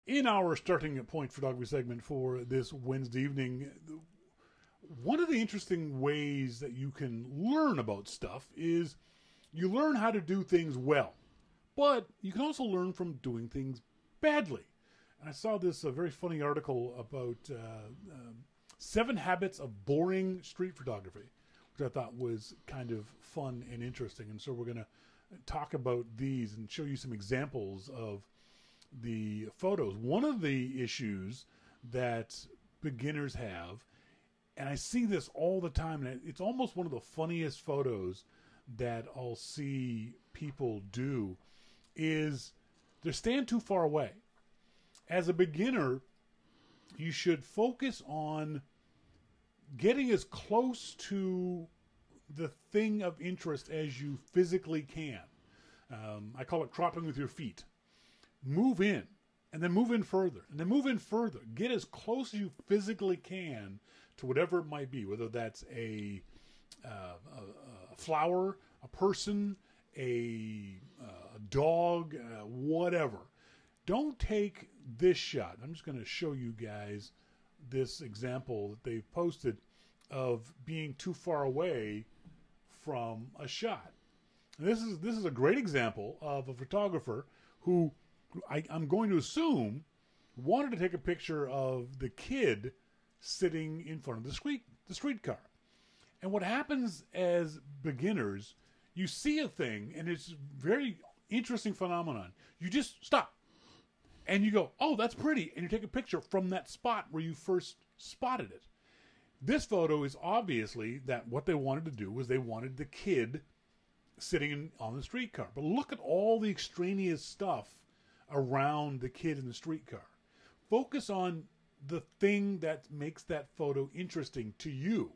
In our starting point photography segment for this Wednesday evening, one of the interesting ways that you can learn about stuff is you learn how to do things well, but you can also learn from doing things badly. And I saw this very funny article about 7 habits of boring street photography, which I thought was kind of fun and interesting. And so we're going to talk about these and show you some examples of the photos. One of the issues that beginners have, and I see this all the time, and it's almost one of the funniest photos that I'll see people do, is they stand too far away. As a beginner, you should focus on getting as close to the thing of interest as you physically can. I call it cropping with your feet. Move in, and then move in further, and then move in further. Get as close as you physically can to whatever it might be, whether that's a flower, a person, a dog, whatever. Don't take this shot. I'm just going to show you guys this example that they've posted of being too far away from a shot. And this is a great example of a photographer who I'm going to assume wanted to take a picture of the kid sitting in front of the streetcar. And what happens as beginners, you see a thing, and it's a very interesting phenomenon. You just stop, and you go, oh, that's pretty, and you take a picture from that spot where you first spotted it. This photo is obviously that what they wanted to do was they wanted the kid sitting on the streetcar. But look at all the extraneous stuff around the kid in the streetcar. Focus on the thing that makes that photo interesting to you.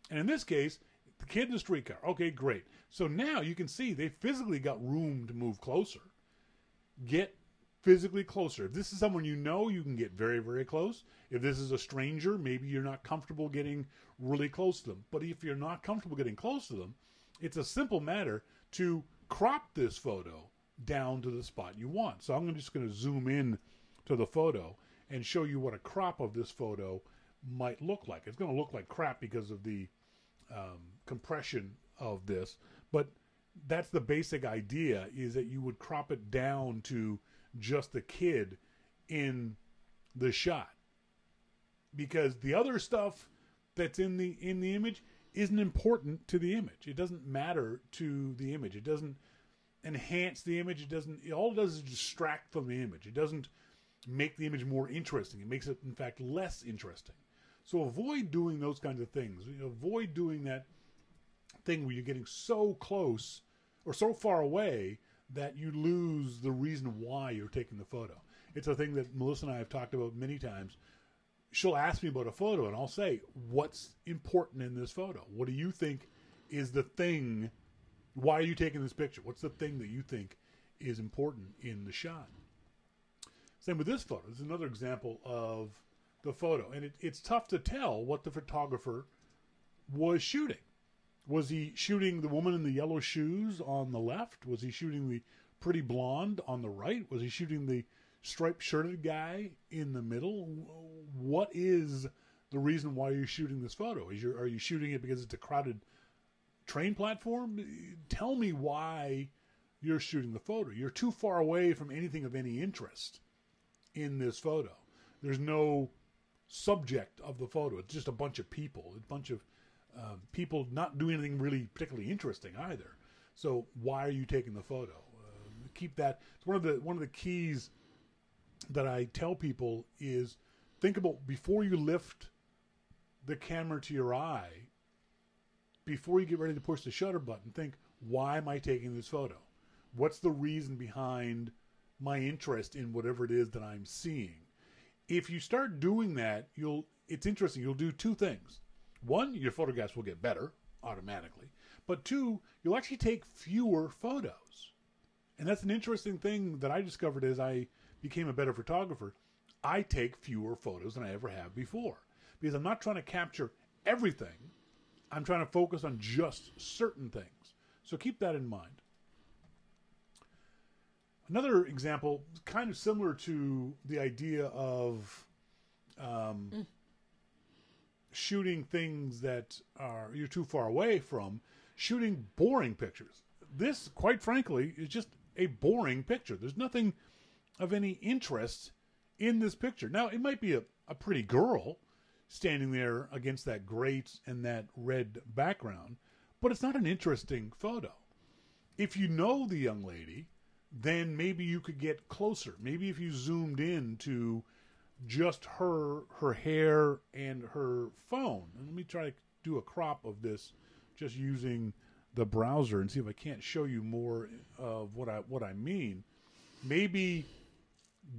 And in this case, the kid in the streetcar. Okay, great. So now you can see they physically got room to move closer. Get physically closer. If this is someone you know, you can get very, very close. If this is a stranger, maybe you're not comfortable getting really close to them. But if you're not comfortable getting close to them, it's a simple matter to crop this photo down to the spot you want. So I'm just going to zoom in to the photo and show you what a crop of this photo might look like. It's going to look like crap because of the compression of this, but that's the basic idea, is that you would crop it down to just the kid in the shot, because the other stuff that's in the image isn't important to the image. It doesn't matter to the image. It doesn't enhance the image. All it does is distract from the image. It doesn't make the image more interesting. It makes it, in fact, less interesting. So avoid doing those kinds of things. Avoid doing that thing where you're getting so close or so far away that you lose the reason why you're taking the photo. It's a thing that Melissa and I have talked about many times. She'll ask me about a photo, and I'll say, what's important in this photo? What do you think is the thing? Why are you taking this picture? What's the thing that you think is important in the shot? Same with this photo. This is another example of the photo. And it's tough to tell what the photographer was shooting. Was he shooting the woman in the yellow shoes on the left? Was he shooting the pretty blonde on the right? Was he shooting the striped shirted guy in the middle? What is the reason why you're shooting this photo? Are you shooting it because it's a crowded train platform? Tell me why you're shooting the photo. You're too far away from anything of any interest in this photo. There's no subject of the photo. It's just a bunch of people. A bunch of people not doing anything really particularly interesting either. So why are you taking the photo? Keep that. It's one of the keys that I tell people is think about, before you lift the camera to your eye, before you get ready to push the shutter button, think, why am I taking this photo? What's the reason behind my interest in whatever it is that I'm seeing? If you start doing that, it's interesting. You'll do two things. One, your photographs will get better automatically. But two, you'll actually take fewer photos. And that's an interesting thing that I discovered as I became a better photographer. I take fewer photos than I ever have before, because I'm not trying to capture everything. I'm trying to focus on just certain things. So keep that in mind. Another example, kind of similar to the idea of shooting things that are you're too far away from, shooting boring pictures. This, quite frankly, is just a boring picture. There's nothing of any interest in this picture. Now, it might be a pretty girl standing there against that grate and that red background, but it's not an interesting photo. If you know the young lady, then maybe you could get closer. Maybe if you zoomed in to just her hair and her phone. And let me try to do a crop of this just using the browser and see if I can't show you more of what I mean. Maybe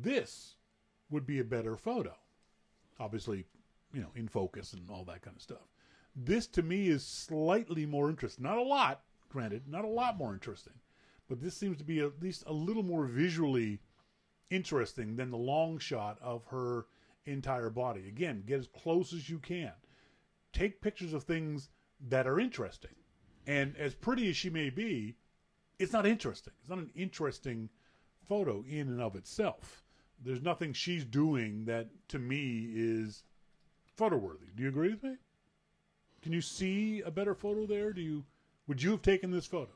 this would be a better photo. Obviously, in focus and all that kind of stuff. This to me is slightly more interesting. Not a lot, granted, not a lot more interesting. But this seems to be at least a little more visually interesting than the long shot of her entire body. Again, get as close as you can. Take pictures of things that are interesting. And as pretty as she may be, it's not interesting. It's not an interesting photo in and of itself. There's nothing she's doing that, to me, is photo-worthy. Do you agree with me? Can you see a better photo there? Would you have taken this photo?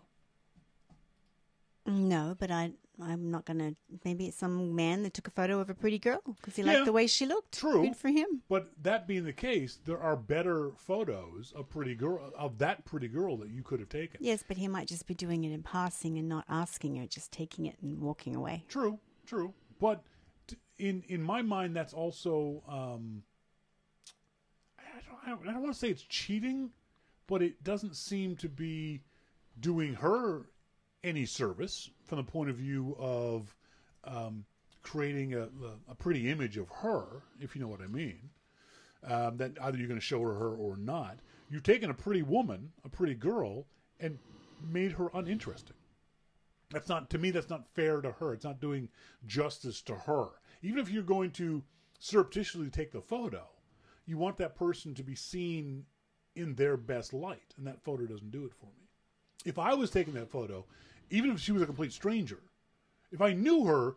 No, but I'm not going to... Maybe it's some man that took a photo of a pretty girl because he liked the way she looked. True. Good for him. But that being the case, there are better photos of that pretty girl that you could have taken. Yes, but he might just be doing it in passing and not asking her, just taking it and walking away. True. But in my mind, that's also... I don't want to say it's cheating, but it doesn't seem to be doing her any service from the point of view of creating a pretty image of her, if you know what I mean. That either you're going to show her or not. You've taken a pretty woman, a pretty girl, and made her uninteresting. That's not fair to her. It's not doing justice to her. Even if you're going to surreptitiously take the photo, you want that person to be seen in their best light, and that photo doesn't do it for me. If I was taking that photo, even if she was a complete stranger, if I knew her,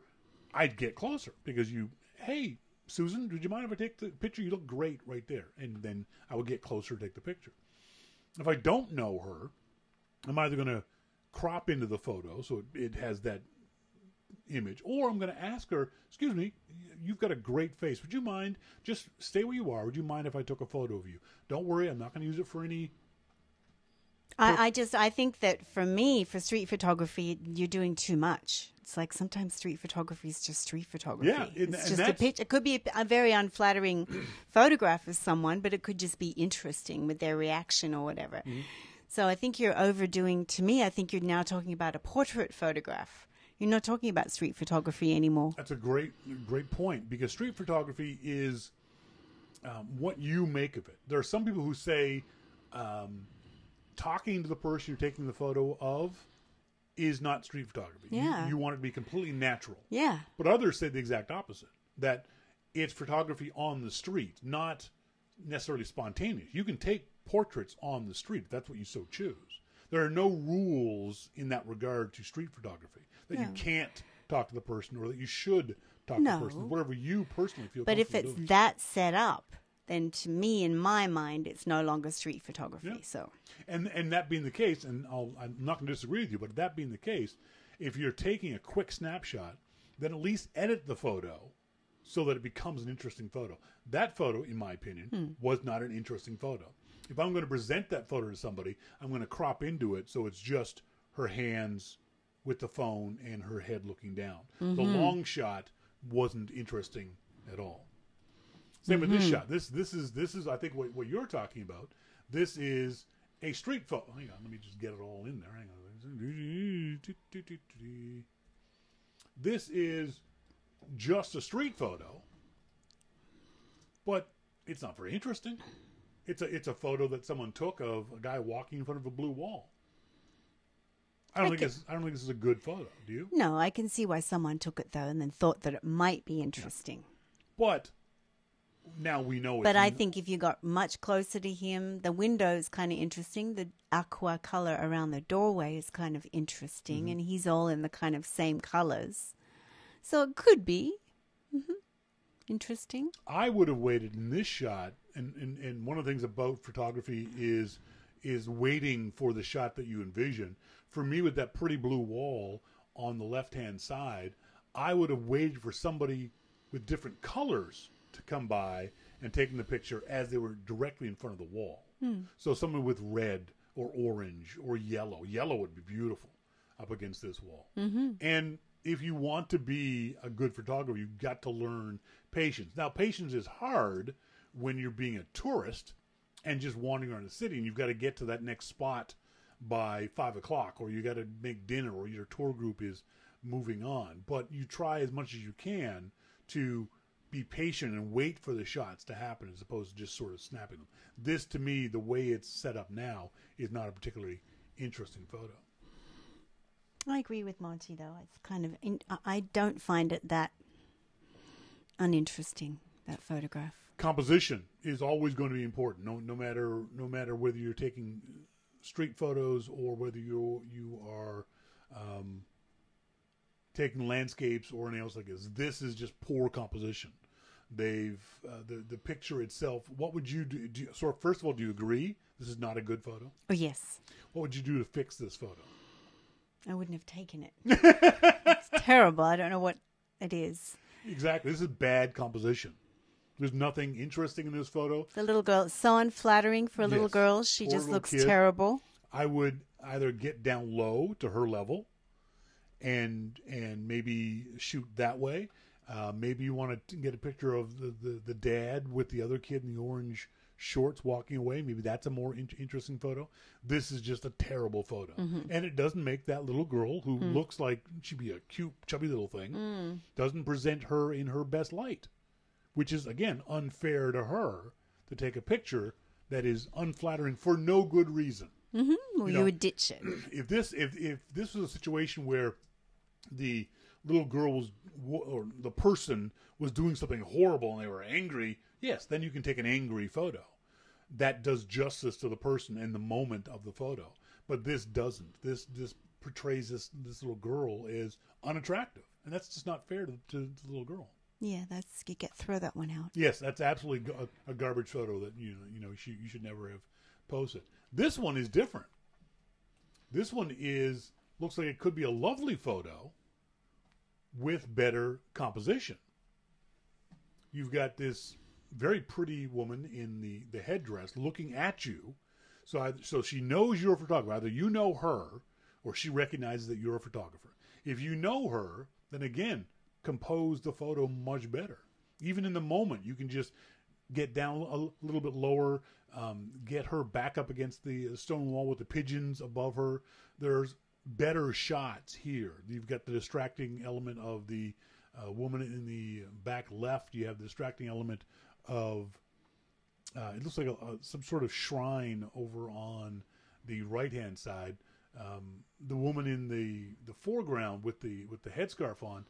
I'd get closer because hey, Susan, would you mind if I take the picture? You look great right there. And then I would get closer to take the picture. If I don't know her, I'm either going to crop into the photo so it has that image, or I'm going to ask her, excuse me, you've got a great face. Would you mind, just stay where you are. Would you mind if I took a photo of you? Don't worry, I'm not going to use it for any... I think that for me, for street photography, you're doing too much. It's like sometimes street photography is just street photography. Yeah, it's just a picture. It could be a very unflattering photograph of someone, but it could just be interesting with their reaction or whatever. Mm-hmm. So I think you're overdoing, to me, I think you're now talking about a portrait photograph. You're not talking about street photography anymore. That's a great point, because street photography is what you make of it. There are some people who say talking to the person you're taking the photo of is not street photography. Yeah. You want it to be completely natural. Yeah. But others say the exact opposite, that it's photography on the street, not necessarily spontaneous. You can take portraits on the street if that's what you so choose. There are no rules in that regard to street photography, that you can't talk to the person or that you should talk to the person, whatever you personally feel comfortable But if it's doing. that set up, then to me, in my mind, it's no longer street photography. Yeah. So, and that being the case, and I'm not going to disagree with you, but that being the case, if you're taking a quick snapshot, then at least edit the photo so that it becomes an interesting photo. That photo, in my opinion, was not an interesting photo. If I'm going to present that photo to somebody, I'm going to crop into it so it's just her hands with the phone and her head looking down. Mm-hmm. The long shot wasn't interesting at all. Same with this shot. This is I think what you're talking about. This is a street photo. Hang on, let me just get it all in there. Hang on. This is just a street photo, but it's not very interesting. It's a photo that someone took of a guy walking in front of a blue wall. I don't think this is a good photo. Do you? No, I can see why someone took it though, and then thought that it might be interesting. But now we know But I think if you got much closer to him, the window is kind of interesting. The aqua color around the doorway is kind of interesting, and he's all in the kind of same colors. So it could be interesting. I would have waited in this shot, and one of the things about photography is waiting for the shot that you envision. For me, with that pretty blue wall on the left-hand side, I would have waited for somebody with different colors to come by and taking the picture as they were directly in front of the wall. So someone with red or orange or yellow. Yellow would be beautiful up against this wall. And if you want to be a good photographer, you've got to learn patience. Now, patience is hard when you're being a tourist and just wandering around the city, and you've got to get to that next spot by 5 o'clock, or you got to make dinner, or your tour group is moving on. But you try as much as you can to be patient and wait for the shots to happen as opposed to just sort of snapping them. This, to me, the way it's set up now, is not a particularly interesting photo. I agree with Monty, though. It's kind of I don't find it that uninteresting, that photograph. Composition is always going to be important, no matter whether you're taking street photos or whether you are taking landscapes or anything else like this. This is just poor composition. They've the picture itself. What would you do? So first of all, do you agree this is not a good photo? Oh, yes. What would you do to fix this photo? I wouldn't have taken it. It's terrible. I don't know what it is. Exactly. This is bad composition. There's nothing interesting in this photo. The little girl, so unflattering for a little girl. She just looks terrible. I would either get down low to her level and maybe shoot that way. Maybe you want to get a picture of the dad with the other kid in the orange shorts walking away. Maybe that's a more interesting photo. This is just a terrible photo. And it doesn't make that little girl, who looks like she'd be a cute, chubby little thing, doesn't present her in her best light, which is, again, unfair to her to take a picture that is unflattering for no good reason. Well, you would ditch it. If this was a situation where the little girl was, or the person was doing something horrible and they were angry, yes, then you can take an angry photo. That does justice to the person and the moment of the photo. But this doesn't. This portrays this little girl as unattractive, and that's just not fair to the little girl. Yeah, throw that one out. Yes, that's absolutely a garbage photo that you should never have posted. This one is different. This one looks like it could be a lovely photo with better composition. You've got this very pretty woman in the headdress looking at you. So she knows you're a photographer. Either you know her or she recognizes that you're a photographer. If you know her, then again, compose the photo much better. Even in the moment, you can just get down a little bit lower, get her back up against the stone wall with the pigeons above her. There's better shots here. You've got the distracting element of the woman in the back left. You have the distracting element of it looks like some sort of shrine over on the right-hand side. The woman in the foreground with the headscarf on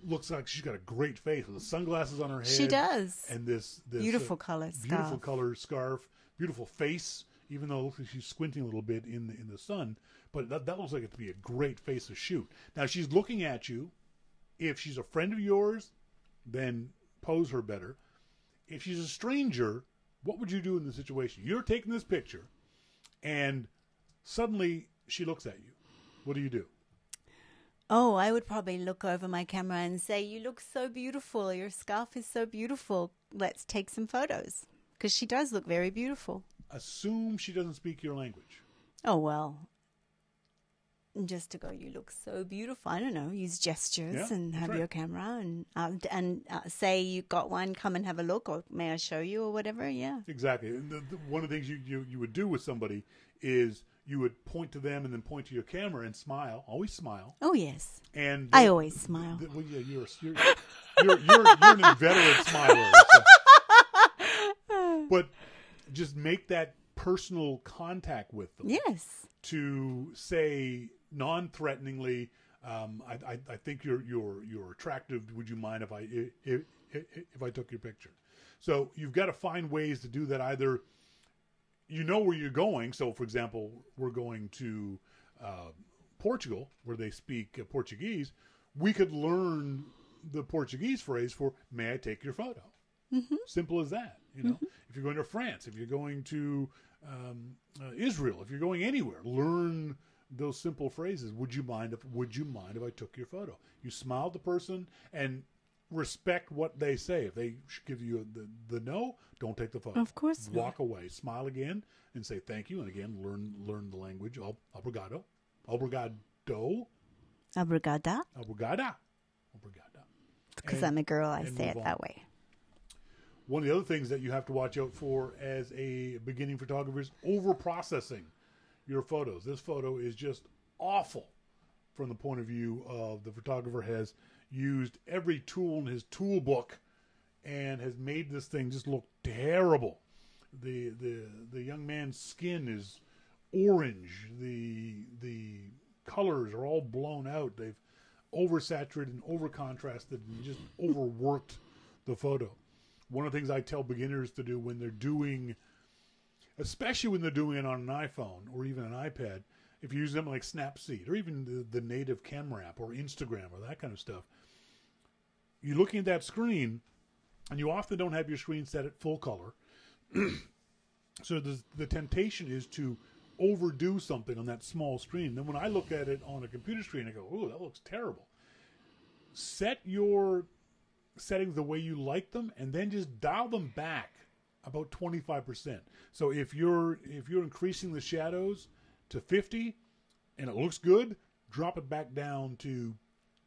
looks like she's got a great face with the sunglasses on her head. She does. And this beautiful color scarf, beautiful face, even though it looks like she's squinting a little bit in the sun. But that looks like it to be a great face to shoot. Now, she's looking at you. If she's a friend of yours, then pose her better. If she's a stranger, what would you do in this situation? You're taking this picture, and suddenly she looks at you. What do you do? Oh, I would probably look over my camera and say, "You look so beautiful. Your scarf is so beautiful. Let's take some photos." Because she does look very beautiful. Assume she doesn't speak your language. Oh, well. Just to go, "You look so beautiful." I don't know. Use gestures and have your camera and say you got one. Come and have a look, or may I show you, or whatever. Yeah, exactly. One of the things you would do with somebody is you would point to them and then point to your camera and smile. Always smile. Oh yes. And I always smile. Well, yeah, you're an inveterate smiler. So. But just make that personal contact with them. Yes. To say non-threateningly, I think you're attractive. Would you mind if I took your picture? So you've got to find ways to do that. Either you know where you're going. So, for example, we're going to Portugal, where they speak Portuguese. We could learn the Portuguese phrase for "May I take your photo?" Mm-hmm. Simple as that. You know, if you're going to France, if you're going to Israel, if you're going anywhere, learn those simple phrases. Would you mind if I took your photo? You smile at the person and respect what they say. If they give you the no, don't take the photo. Of course not. Walk away. Smile again and say thank you. And again, learn the language. Obrigado. Obrigado. Obrigada. Obrigada. Because I'm a girl, I say it that way. One of the other things that you have to watch out for as a beginning photographer is over-processing your photos. This photo is just awful from the point of view of the photographer has used every tool in his tool book and has made this thing just look terrible. The young man's skin is orange. The colors are all blown out. They've oversaturated and overcontrasted and just overworked the photo. One of the things I tell beginners to do when they're doing, especially when they're doing it on an iPhone or even an iPad, if you use them like Snapseed or even the native camera app or Instagram or that kind of stuff, you're looking at that screen and you often don't have your screen set at full color. So the temptation is to overdo something on that small screen. Then when I look at it on a computer screen, I go, "Oh, that looks terrible." Set your settings the way you like them, and then just dial them back about 25%. So if you're increasing the shadows to 50 and it looks good, drop it back down to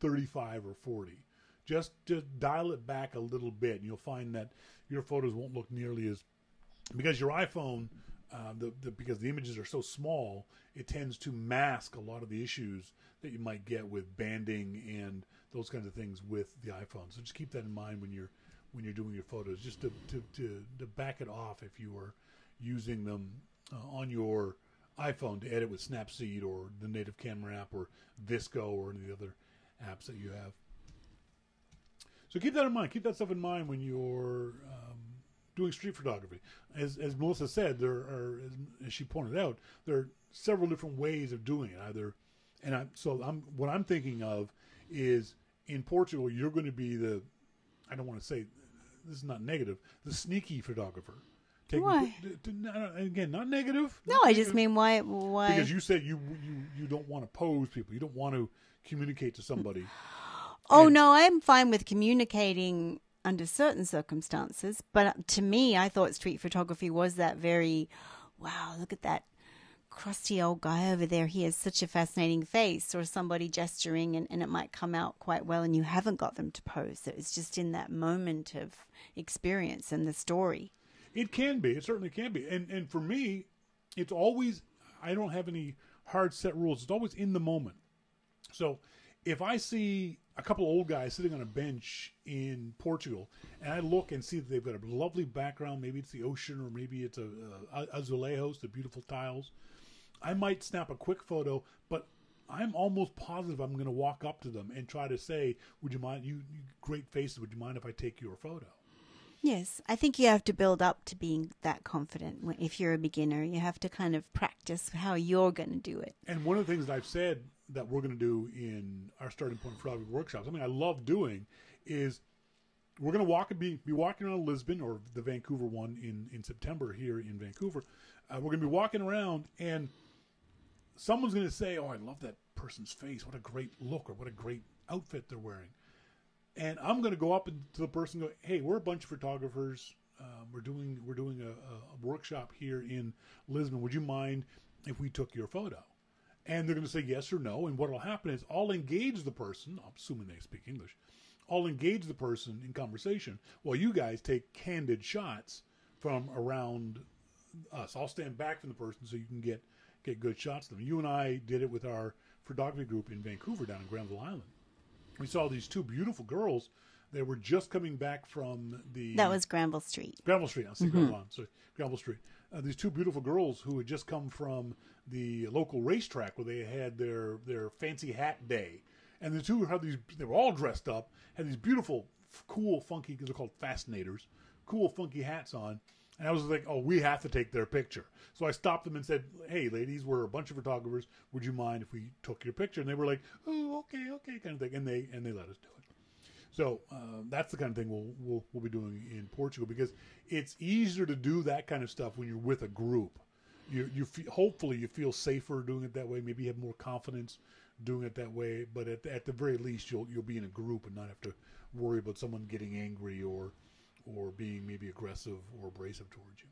35 or 40. Just dial it back a little bit, and you'll find that your photos won't look nearly as, because your iPhone, because the images are so small, it tends to mask a lot of the issues that you might get with banding and those kinds of things with the iPhone. So just keep that in mind when you're doing your photos, just to back it off if you are using them on your iPhone to edit with Snapseed or the native camera app or Visco or any of the other apps that you have. So keep that in mind. Keep that stuff in mind when you're doing street photography. As Melissa said, there are, as she pointed out, there are several different ways of doing it. What I'm thinking of is in Portugal, you're going to be I don't want to say, this is not negative, the sneaky photographer. Why? Again, not negative. No, I just mean why? Because you said you don't want to pose people. You don't want to communicate to somebody. Oh, no, I'm fine with communicating under certain circumstances. But to me, I thought street photography was that very, wow, look at that crusty old guy over there. He has such a fascinating face, or somebody gesturing and it might come out quite well and you haven't got them to pose. So it's just in that moment of experience and the story. It can be. It certainly can be. And for me, it's always, I don't have any hard set rules. It's always in the moment. So if I see a couple of old guys sitting on a bench in Portugal and I look and see that they've got a lovely background, maybe it's the ocean or maybe it's azulejos, the beautiful tiles, I might snap a quick photo, but I'm almost positive I'm going to walk up to them and try to say, "Would you mind, you great faces, would you mind if I take your photo?" Yes, I think you have to build up to being that confident. If you're a beginner, you have to kind of practice how you're going to do it. And one of the things that I've said that we're going to do in our starting point photography workshops, I love doing, is we're going to be walking around Lisbon or the Vancouver one in September here in Vancouver. We're going to be walking around and someone's going to say, "Oh, I love that person's face. What a great look, or what a great outfit they're wearing." And I'm going to go up to the person and go, "Hey, we're a bunch of photographers. We're doing a workshop here in Lisbon. Would you mind if we took your photo?" And they're going to say yes or no. And what will happen is I'll engage the person, assuming they speak English, I'll engage the person in conversation while you guys take candid shots from around us. I'll stand back from the person so you can get good shots of them. You and I did it with our photography group in Vancouver down in Granville Island. We saw these two beautiful girls. They were just coming back from That was Granville Street. Granville Street. I'll say Granville Street. These two beautiful girls who had just come from the local racetrack where they had their fancy hat day. And the two had these, they were all dressed up, had these beautiful, cool, funky, because they're called fascinators, cool, funky hats on. And I was like, oh, we have to take their picture. So I stopped them and said, hey, ladies, we're a bunch of photographers. Would you mind if we took your picture? And they were like, oh, okay, kind of thing. And they let us do it. So that's the kind of thing we'll be doing in Portugal, because it's easier to do that kind of stuff when you're with a group. Hopefully you feel safer doing it that way. Maybe you have more confidence doing it that way. But at the very least, you'll be in a group and not have to worry about someone getting angry or being maybe aggressive or abrasive towards you.